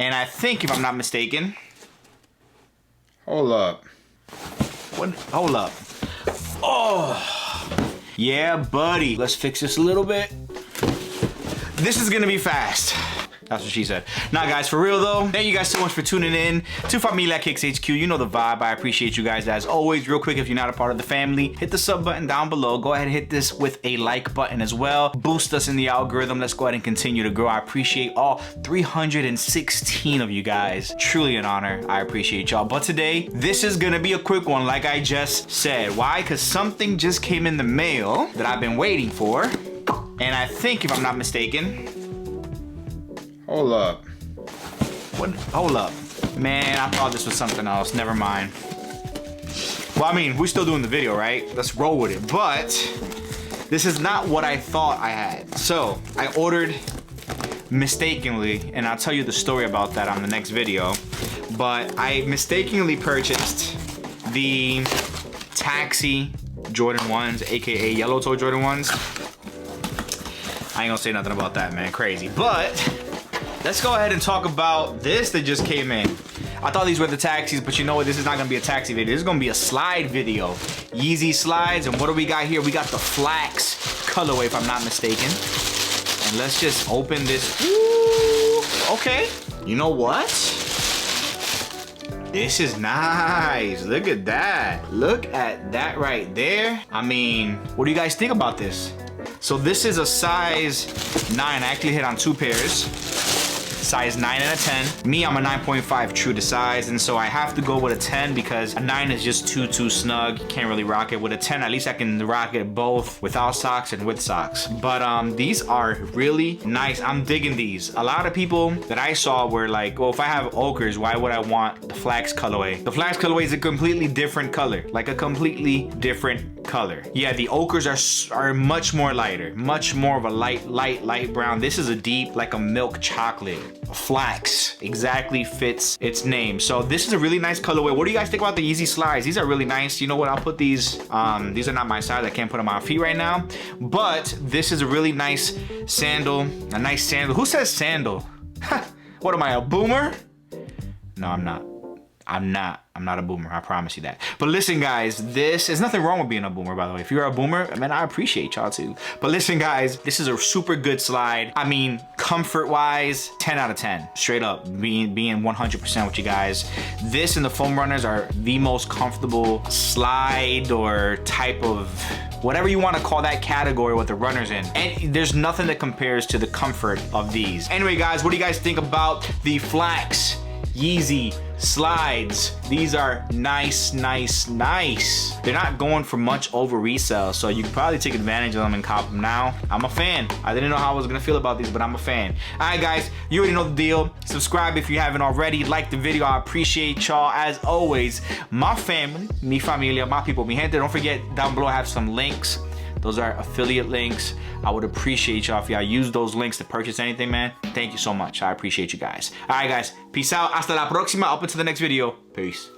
And I think, if I'm not mistaken, hold up. What? Hold up. Oh, yeah, buddy. Let's fix this a little bit. This is gonna be fast. That's what she said. Nah, guys, for real though, thank you guys so much for tuning in to Familia Kicks HQ. You know the vibe. I appreciate you guys as always. Real quick, if you're not a part of the family, hit the sub button down below. Go ahead and hit this with a like button as well. Boost us in the algorithm. Let's go ahead and continue to grow. I appreciate all 316 of you guys. Truly an honor. I appreciate y'all. But today, this is gonna be a quick one, like I just said. Why? Because something just came in the mail that I've been waiting for. And I think, if I'm not mistaken, hold up. What? Hold up. Man, I thought this was something else. Never mind. Well, I mean, we're still doing the video, right? Let's roll with it. But this is not what I thought I had. So I ordered mistakenly, and I'll tell you the story about that on the next video. But I mistakenly purchased the Taxi Jordan 1s, aka Yellow Toe Jordan 1s. I ain't gonna say nothing about that, man. Crazy. But let's go ahead and talk about this that just came in. I thought these were the taxis, but you know what? This is not gonna be a taxi video. This is gonna be a slide video. Yeezy slides, and what do we got here? We got the Flax colorway, if I'm not mistaken. And let's just open this. Ooh, okay. You know what? This is nice. Look at that. Look at that right there. I mean, what do you guys think about this? So this is a size 9. I actually hit on 2 pairs. Size 9 and a 10. Me, I'm a 9.5 true to size, and so I have to go with a 10 because a 9 is just too snug. You can't really rock it. With a 10, at least I can rock it both without socks and with socks. But these are really nice. I'm digging these. A lot of people that I saw were like, well, if I have ochres, why would I want the Flax colorway? The Flax colorway is a completely different color. Like a completely different color. Yeah, the ochres are much more lighter. Much more of a light brown. This is a deep, like a milk chocolate. Flax exactly fits its name. So this is a really nice colorway. What do you guys think about the Yeezy slides? These are really nice. You know what? I'll put these are not my size. I can't put them on my feet right now. But this is a really nice sandal. A nice sandal. Who says sandal? What am I, a boomer? No, I'm not. I'm not a boomer, I promise you that. But listen, guys, there's nothing wrong with being a boomer, by the way. If you're a boomer, man, I appreciate y'all too. But listen, guys, this is a super good slide. I mean, comfort-wise, 10 out of 10. Straight up, being 100% with you guys. This and the foam runners are the most comfortable slide or type of whatever you want to call that category with the runners in. And there's nothing that compares to the comfort of these. Anyway, guys, what do you guys think about the Flax Yeezy slides? These are nice. They're not going for much over resale, so you can probably take advantage of them and cop them now. I'm a fan. I didn't know how I was gonna feel about these, but I'm a fan. All right, guys, you already know the deal. Subscribe if you haven't already. Like the video. I appreciate y'all as always. My family, mi familia, my people, mi gente. Don't forget, down below I have some links. Those are affiliate links. I would appreciate y'all if y'all use those links to purchase anything, man. Thank you so much. I appreciate you guys. All right, guys. Peace out. Hasta la próxima. Up until the next video. Peace.